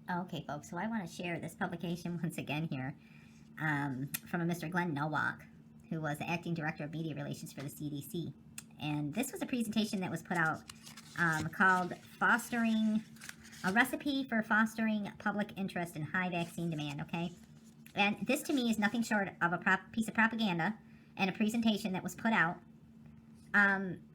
Okay, folks, so I want to share this publication once again here from a Mr. Glenn Nowak, who was the acting director of media relations for the CDC. And this was a presentation that was put out called Fostering, a Recipe for Fostering Public Interest in High Vaccine Demand, okay? And this to me is nothing short of a piece of propaganda and a presentation that was put out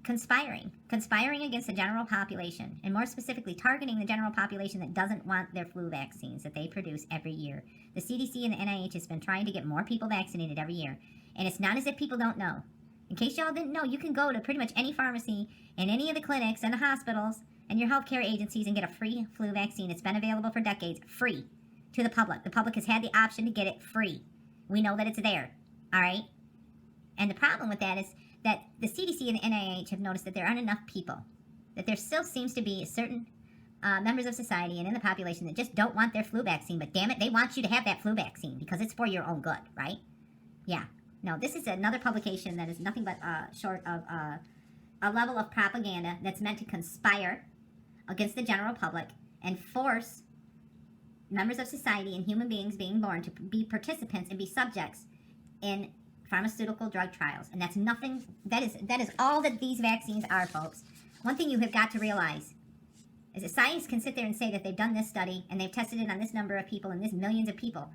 conspiring against the general population, and more specifically targeting the general population that doesn't want their flu vaccines that they produce every year. The CDC and the NIH has been trying to get more people vaccinated every year, and it's not as if people don't know. In case y'all didn't know, you can go to pretty much any pharmacy and any of the clinics and the hospitals and your healthcare agencies and get a free flu vaccine. It's been available for decades, free to the public. The public has had the option to get it free. We know that it's there, all right? And the problem with that is that the CDC and the NIH have noticed that there aren't enough people, that there still seems to be certain members of society and in the population that just don't want their flu vaccine, but damn it, they want you to have that flu vaccine because it's for your own good, right? Yeah. No, this is another publication that is nothing but short of a level of propaganda that's meant to conspire against the general public and force members of society and human beings being born to be participants and be subjects in pharmaceutical drug trials. And that's nothing, that is all that these vaccines are, folks. One thing you have got to realize is that science can sit there and say that they've done this study and they've tested it on this number of people and this millions of people.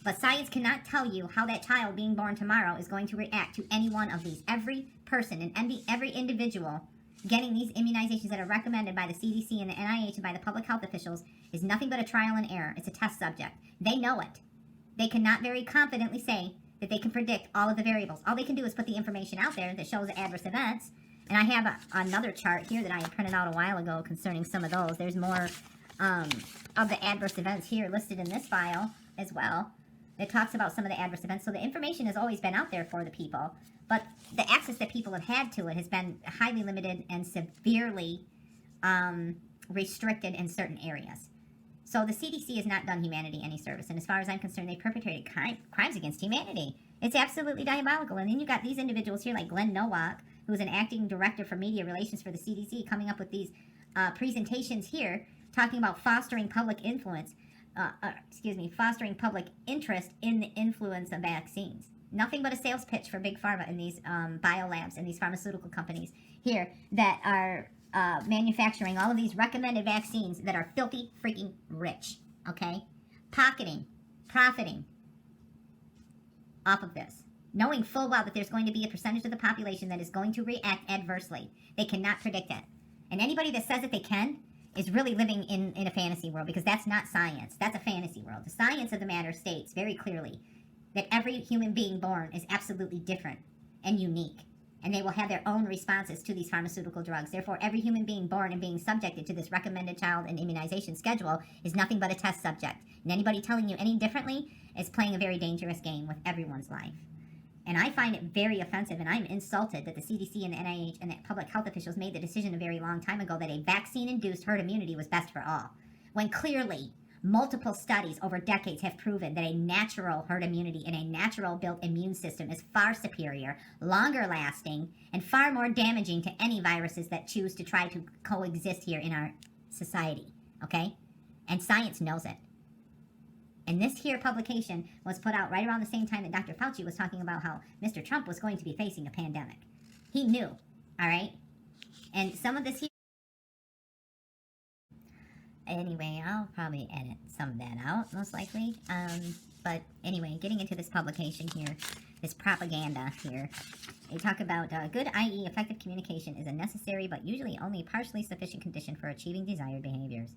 But science cannot tell you how that child being born tomorrow is going to react to any one of these. Every person and every individual getting these immunizations that are recommended by the CDC and the NIH and by the public health officials is nothing but a trial and error. It's a test subject. They know it. They cannot very confidently say that they can predict all of the variables. All they can do is put the information out there that shows the adverse events. And I have another chart here that I had printed out a while ago concerning some of those. There's more of the adverse events here listed in this file as well. It talks about some of the adverse events. So the information has always been out there for the people, but the access that people have had to it has been highly limited and severely restricted in certain areas. So the CDC has not done humanity any service, and as far as I'm concerned, they perpetrated crimes against humanity. It's absolutely diabolical. And then you got these individuals here like Glenn Nowak, who's an acting director for media relations for the CDC, coming up with these presentations here talking about fostering public influence, fostering public interest in the influence of vaccines. Nothing but a sales pitch for Big Pharma and these biolabs and these pharmaceutical companies here that are manufacturing all of these recommended vaccines that are filthy freaking rich, okay? Profiting off of this, knowing full well that there's going to be a percentage of the population that is going to react adversely. They cannot predict it. And anybody that says that they can is really living in a fantasy world, because that's not science. That's a fantasy world. The science of the matter states very clearly that every human being born is absolutely different and unique, and they will have their own responses to these pharmaceutical drugs. Therefore, every human being born and being subjected to this recommended child and immunization schedule is nothing but a test subject. And anybody telling you any differently is playing a very dangerous game with everyone's life. And I find it very offensive, and I'm insulted that the CDC and the NIH and the public health officials made the decision a very long time ago that a vaccine-induced herd immunity was best for all, when clearly multiple studies over decades have proven that a natural herd immunity and a natural-built immune system is far superior, longer-lasting, and far more damaging to any viruses that choose to try to coexist here in our society, okay? And science knows it. And this here publication was put out right around the same time that Dr. Fauci was talking about how Mr. Trump was going to be facing a pandemic. He knew, all right? And some of this here... Anyway, I'll probably edit some of that out, most likely. But anyway, getting into this publication here, this propaganda here, they talk about good, i.e. effective communication is a necessary but usually only partially sufficient condition for achieving desired behaviors.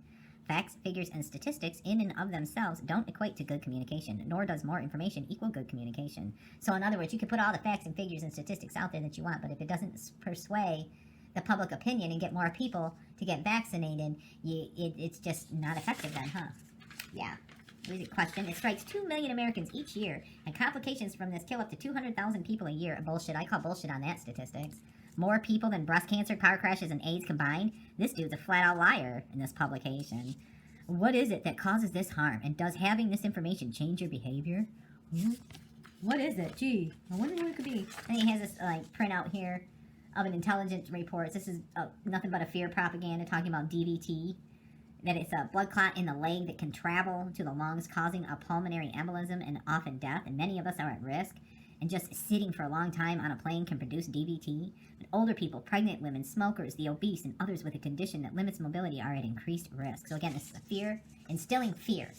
Facts, figures, and statistics in and of themselves don't equate to good communication, nor does more information equal good communication. So in other words, you can put all the facts and figures and statistics out there that you want, but if it doesn't persuade the public opinion and get more people to get vaccinated, it's just not effective then, huh? Yeah. Here's a question. It strikes 2 million Americans each year, and complications from this kill up to 200,000 people a year. Bullshit. I call bullshit on that statistics. More people than breast cancer, car crashes, and AIDS combined? This dude's a flat-out liar in this publication. What is it that causes this harm, and does having this information change your behavior? What is it? Gee, I wonder what it could be. And he has this printout here of an intelligence report. This is nothing but a fear propaganda talking about DVT. that it's a blood clot in the leg that can travel to the lungs, causing a pulmonary embolism and often death, and many of us are at risk. And just sitting for a long time on a plane can produce DVT. But older people, pregnant women, smokers, the obese, and others with a condition that limits mobility are at increased risk. So again, this is a fear, instilling fear.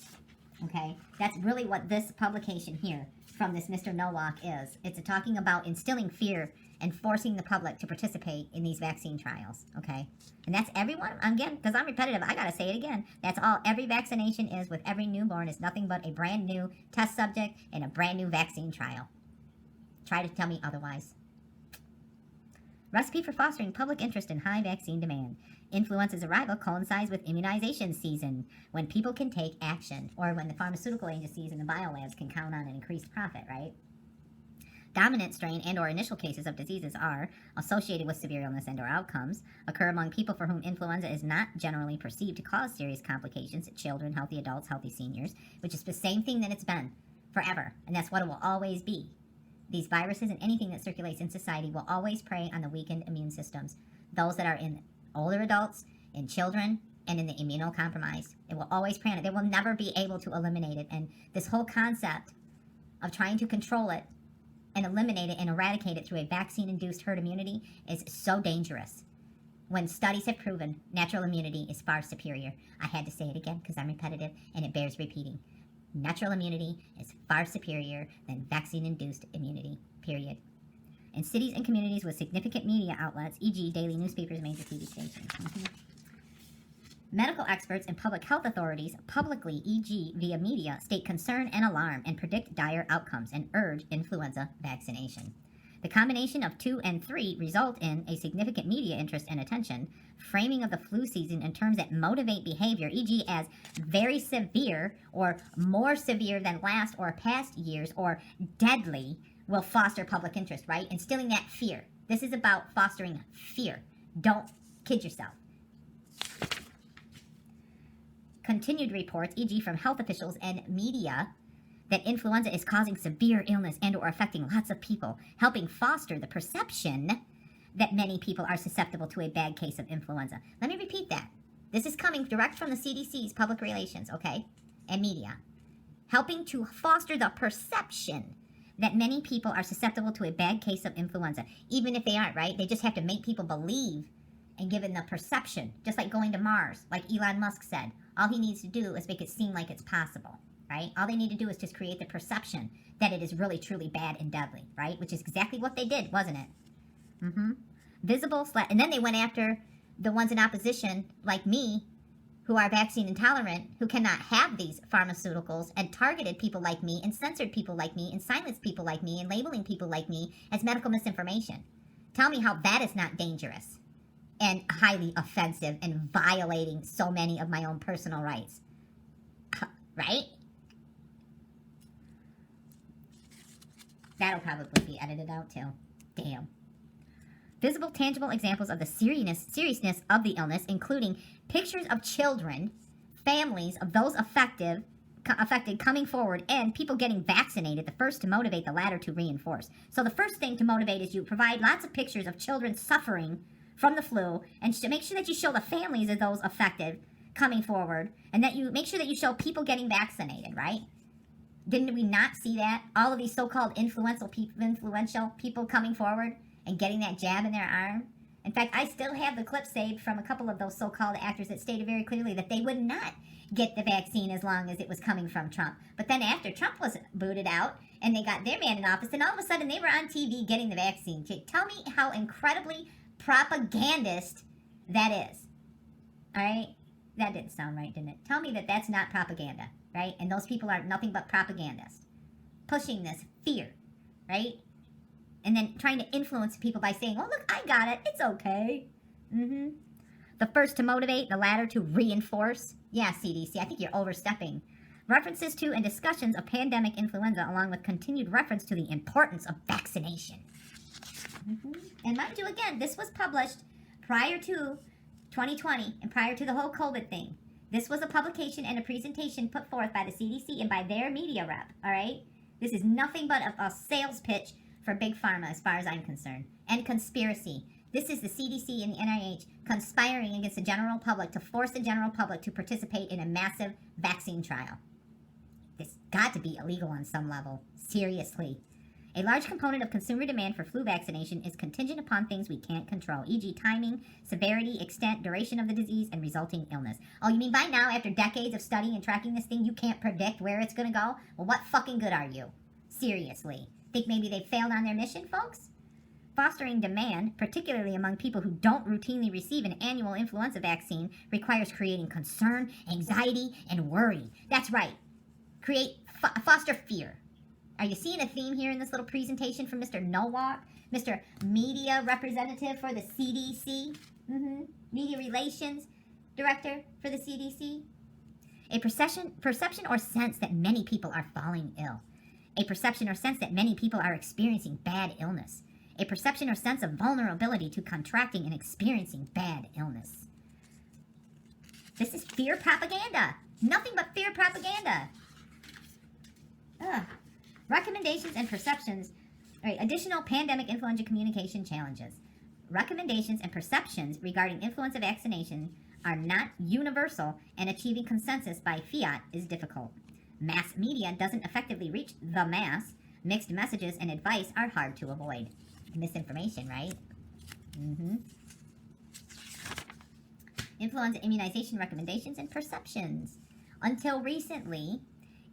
Okay? That's really what this publication here from this Mr. Nowak is. It's talking about instilling fear and forcing the public to participate in these vaccine trials. Okay? And that's everyone, again, because I'm repetitive, I gotta say it again. That's all every vaccination is with every newborn is nothing but a brand new test subject and a brand new vaccine trial. Try to tell me otherwise. Recipe for fostering public interest in high vaccine demand. Influenza's arrival coincides with immunization season, when people can take action, or when the pharmaceutical agencies and the biolabs can count on an increased profit, right? Dominant strain and or initial cases of diseases are associated with severe illness and or outcomes, occur among people for whom influenza is not generally perceived to cause serious complications, children, healthy adults, healthy seniors, which is the same thing that it's been forever, and that's what it will always be. These viruses and anything that circulates in society will always prey on the weakened immune systems, those that are in older adults, in children, and in the immunocompromised. It will always prey on it. They will never be able to eliminate it. And this whole concept of trying to control it and eliminate it and eradicate it through a vaccine-induced herd immunity is so dangerous. When studies have proven natural immunity is far superior. I had to say it again because I'm repetitive and it bears repeating. Natural immunity is far superior than vaccine-induced immunity, period. In cities and communities with significant media outlets, e.g. daily newspapers, major TV stations. Medical experts and public health authorities publicly, e.g. via media, state concern and alarm and predict dire outcomes and urge influenza vaccination. The combination of 2 and 3 result in a significant media interest and attention, framing of the flu season in terms that motivate behavior, e.g. as very severe or more severe than last or past years or deadly, will foster public interest, right? Instilling that fear. This is about fostering fear. Don't kid yourself. Continued reports, e.g. from health officials and media, that influenza is causing severe illness and or affecting lots of people, helping foster the perception that many people are susceptible to a bad case of influenza. Let me repeat that. This is coming direct from the CDC's public relations, okay, and media. Helping to foster the perception that many people are susceptible to a bad case of influenza. Even if they aren't, right? They just have to make people believe and give them the perception, just like going to Mars, like Elon Musk said. All he needs to do is make it seem like it's possible. Right? All they need to do is just create the perception that it is really, truly bad and deadly, right? Which is exactly what they did, wasn't it? And then they went after the ones in opposition, like me, who are vaccine intolerant, who cannot have these pharmaceuticals, and targeted people like me, and censored people like me, and silenced people like me, and labeling people like me as medical misinformation. Tell me how that is not dangerous and highly offensive and violating so many of my own personal rights. Right? That'll probably be edited out too. Damn. Visible, tangible examples of the seriousness of the illness, including pictures of children, families of those affected coming forward, and people getting vaccinated, the first to motivate, the latter to reinforce. So the first thing to motivate is you provide lots of pictures of children suffering from the flu, and to make sure that you show the families of those affected coming forward, and that you make sure that you show people getting vaccinated, right? Didn't we not see that? All of these so-called influential people coming forward and getting that jab in their arm. In fact, I still have the clip saved from a couple of those so-called actors that stated very clearly that they would not get the vaccine as long as it was coming from Trump. But then after Trump was booted out and they got their man in office, and all of a sudden they were on TV getting the vaccine. Tell me how incredibly propagandist that is. All right? That didn't sound right, didn't it? Tell me that that's not propaganda, right? And those people are nothing but propagandists. Pushing this fear, right? And then trying to influence people by saying, oh, look, I got it. It's okay. The first to motivate, the latter to reinforce. Yeah, CDC, I think you're overstepping. References to and discussions of pandemic influenza, along with continued reference to the importance of vaccination. And mind you, again, this was published prior to 2020 and prior to the whole COVID thing. This was a publication and a presentation put forth by the CDC and by their media rep, all right? This is nothing but a sales pitch for Big Pharma as far as I'm concerned. And conspiracy. This is the CDC and the NIH conspiring against the general public to force the general public to participate in a massive vaccine trial. This got to be illegal on some level. Seriously. A large component of consumer demand for flu vaccination is contingent upon things we can't control, e.g. timing, severity, extent, duration of the disease, and resulting illness. Oh, you mean by now, after decades of studying and tracking this thing, you can't predict where it's going to go? Well, what fucking good are you? Seriously. Think maybe they failed on their mission, folks? Fostering demand, particularly among people who don't routinely receive an annual influenza vaccine, requires creating concern, anxiety, and worry. That's right. Foster fear. Are you seeing a theme here in this little presentation from Mr. Nowak, Mr. Media Representative for the CDC? Media Relations Director for the CDC? A perception or sense that many people are falling ill. A perception or sense that many people are experiencing bad illness. A perception or sense of vulnerability to contracting and experiencing bad illness. This is fear propaganda. Nothing but fear propaganda. Recommendations and perceptions. All right, additional pandemic influenza communication challenges. Recommendations and perceptions regarding influenza vaccination are not universal, and achieving consensus by fiat is difficult. Mass media doesn't effectively reach the mass. Mixed messages and advice are hard to avoid. Misinformation, right? Influenza immunization recommendations and perceptions. Until recently,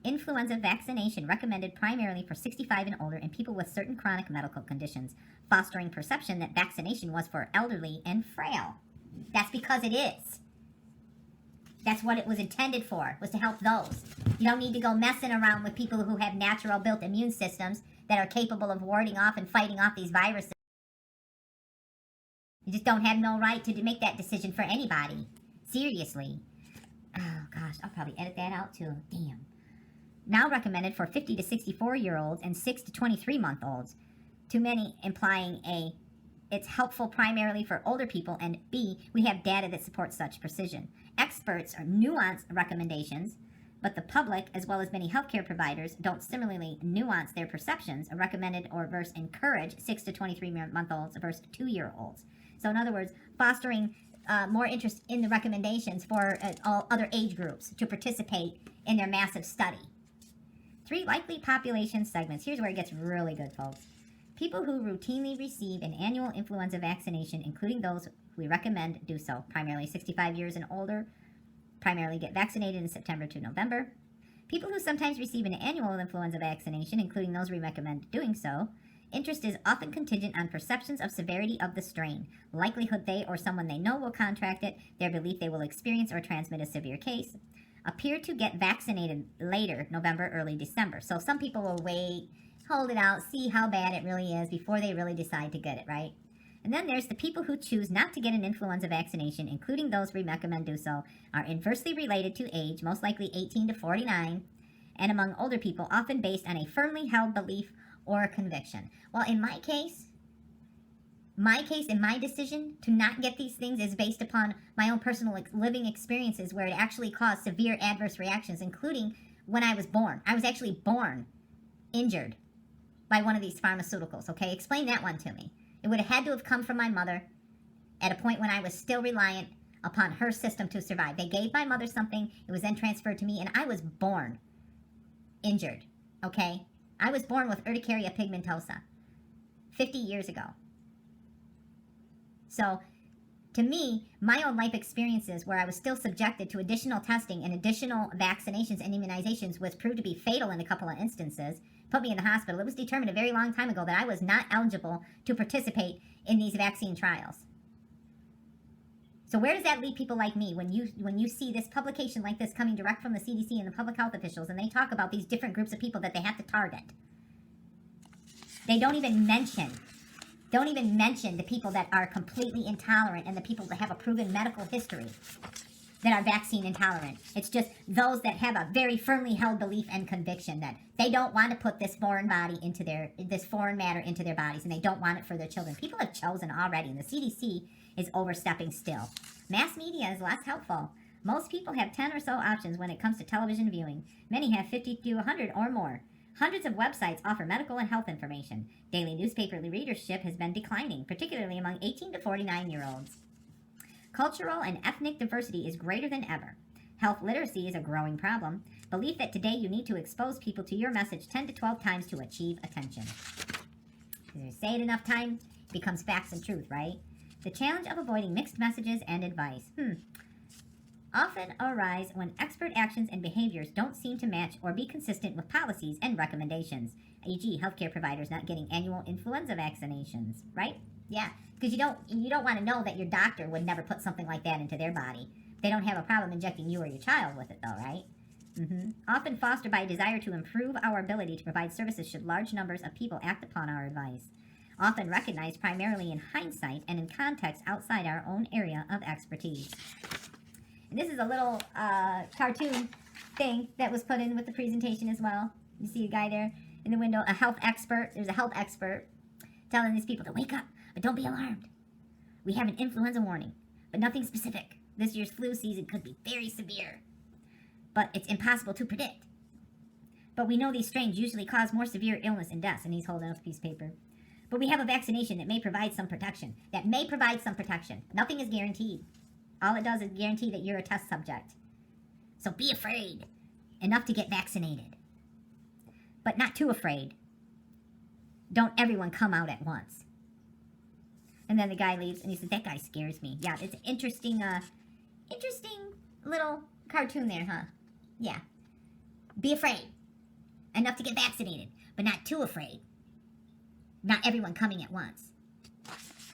influenza vaccination recommended primarily for 65 and older and people with certain chronic medical conditions, fostering perception that vaccination was for elderly and frail. That's because it is. That's what it was intended for, was to help those. You don't need to go messing around with people who have natural built immune systems that are capable of warding off and fighting off these viruses. You just don't have no right to make that decision for anybody. Seriously. Oh gosh, I'll probably edit that out too. Damn. Now recommended for 50 to 64-year-olds and 6 to 23-month-olds. Too many implying A, it's helpful primarily for older people, and B, we have data that supports such precision. Experts are nuanced recommendations, but the public, as well as many healthcare providers, don't similarly nuance their perceptions, recommended or versus encourage 6 to 23-month-olds versus 2-year-olds. So in other words, fostering more interest in the recommendations for all other age groups to participate in their massive study. 3 likely population segments. Here's where it gets really good, folks. People who routinely receive an annual influenza vaccination, including those we recommend do so, primarily 65 years and older, primarily get vaccinated in September to November. People who sometimes receive an annual influenza vaccination, including those we recommend doing so. Interest is often contingent on perceptions of severity of the strain, likelihood they or someone they know will contract it, their belief they will experience or transmit a severe case. Appear to get vaccinated later, November, early December. So some people will wait, hold it out, see how bad it really is before they really decide to get it, right? And then there's the people who choose not to get an influenza vaccination, including those we recommend do so, are inversely related to age, most likely 18 to 49, and among older people, often based on a firmly held belief or conviction. Well, in my case, and my decision to not get these things is based upon my own personal living experiences where it actually caused severe adverse reactions, including when I was born. I was actually born injured by one of these pharmaceuticals, okay? Explain that one to me. It would have had to have come from my mother at a point when I was still reliant upon her system to survive. They gave my mother something, it was then transferred to me, and I was born injured, okay? I was born with urticaria pigmentosa 50 years ago. So, to me, my own life experiences where I was still subjected to additional testing and additional vaccinations and immunizations was proved to be fatal in a couple of instances, put me in the hospital. It was determined a very long time ago that I was not eligible to participate in these vaccine trials. So where does that leave people like me when you see this publication like this coming direct from the CDC and the public health officials, and they talk about these different groups of people that they have to target? They don't even mention the people that are completely intolerant and the people that have a proven medical history that are vaccine intolerant. It's just those that have a very firmly held belief and conviction that they don't want to put this foreign matter into their bodies, and they don't want it for their children. People have chosen already, and the CDC is overstepping still. Mass media is less helpful. Most people have 10 or so options when it comes to television viewing. Many have 50 to 100 or more. Hundreds of websites offer medical and health information. Daily newspaper readership has been declining, particularly among 18 to 49-year-olds. Cultural and ethnic diversity is greater than ever. Health literacy is a growing problem. Belief that today you need to expose people to your message 10 to 12 times to achieve attention. If you say it enough times, it becomes facts and truth, right? The challenge of avoiding mixed messages and advice. Often arise when expert actions and behaviors don't seem to match or be consistent with policies and recommendations, e.g., healthcare providers not getting annual influenza vaccinations, right? Yeah, because you don't want to know that your doctor would never put something like that into their body. They don't have a problem injecting you or your child with it, though, right? Often fostered by a desire to improve our ability to provide services should large numbers of people act upon our advice. Often recognized primarily in hindsight and in context outside our own area of expertise. And this is a little cartoon thing that was put in with the presentation as well. You see a guy there in the window, a health expert. There's a health expert telling these people to wake up, but don't be alarmed. We have an influenza warning, but nothing specific. This year's flu season could be very severe, but it's impossible to predict. But we know these strains usually cause more severe illness and deaths, and he's holding up a piece of paper. But we have a vaccination that may provide some protection. Nothing is guaranteed. All it does is guarantee that you're a test subject. So be afraid enough to get vaccinated, but not too afraid. Don't everyone come out at once. And then the guy leaves, and he says, that guy scares me. Yeah, it's an interesting little cartoon there, huh? Yeah. Be afraid enough to get vaccinated, but not too afraid. Not everyone coming at once.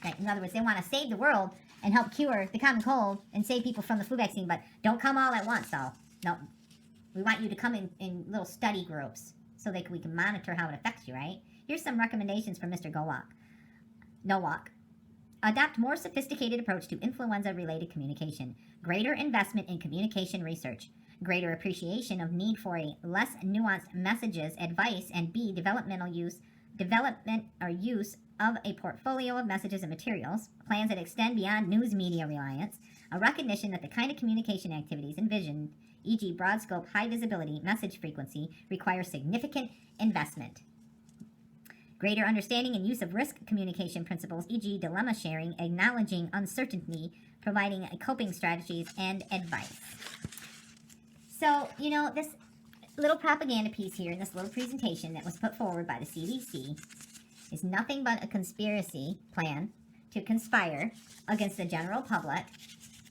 Right? In other words, they want to save the world and help cure the common cold and save people from the flu vaccine, but don't come all at once, though. No. We want you to come in little study groups so that we can monitor how it affects you, right? Here's some recommendations from Mr. Nowak. Adopt more sophisticated approach to influenza-related communication. Greater investment in communication research. Greater appreciation of need for a less nuanced messages, advice, and B, development or use of a portfolio of messages and materials. Plans that extend beyond news media reliance. A recognition that the kind of communication activities envisioned, e.g. broad scope, high visibility, message frequency, require significant investment. Greater understanding and use of risk communication principles, e.g. dilemma sharing, acknowledging uncertainty, providing coping strategies, and advice. So, this little propaganda piece here in this little presentation that was put forward by the CDC is nothing but a conspiracy plan to conspire against the general public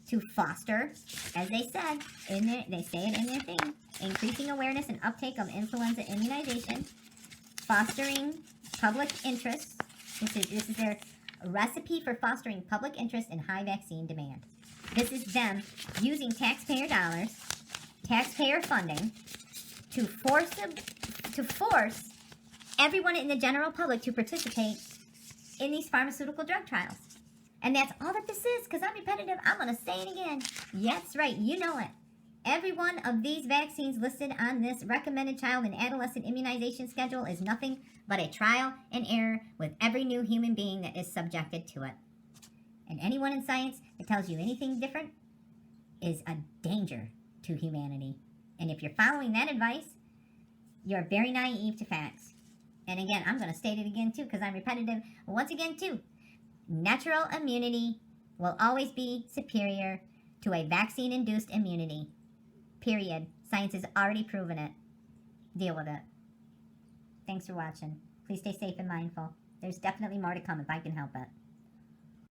to foster, as they said, they say it in their thing, increasing awareness and uptake of influenza immunization, fostering public interest. This is their recipe for fostering public interest in high vaccine demand. This is them using taxpayer dollars, taxpayer funding, to force everyone in the general public to participate in these pharmaceutical drug trials. And that's all that this is, because I'm repetitive. I'm going to say it again. Yes, right, you know it. Every one of these vaccines listed on this recommended child and adolescent immunization schedule is nothing but a trial and error with every new human being that is subjected to it. And anyone in science that tells you anything different is a danger to humanity. And if you're following that advice, you're very naive to facts. And again, I'm going to state it again too, because I'm repetitive. Once again too, natural immunity will always be superior to a vaccine-induced immunity. Period. Science has already proven it. Deal with it. Thanks for watching. Please stay safe and mindful. There's definitely more to come if I can help it.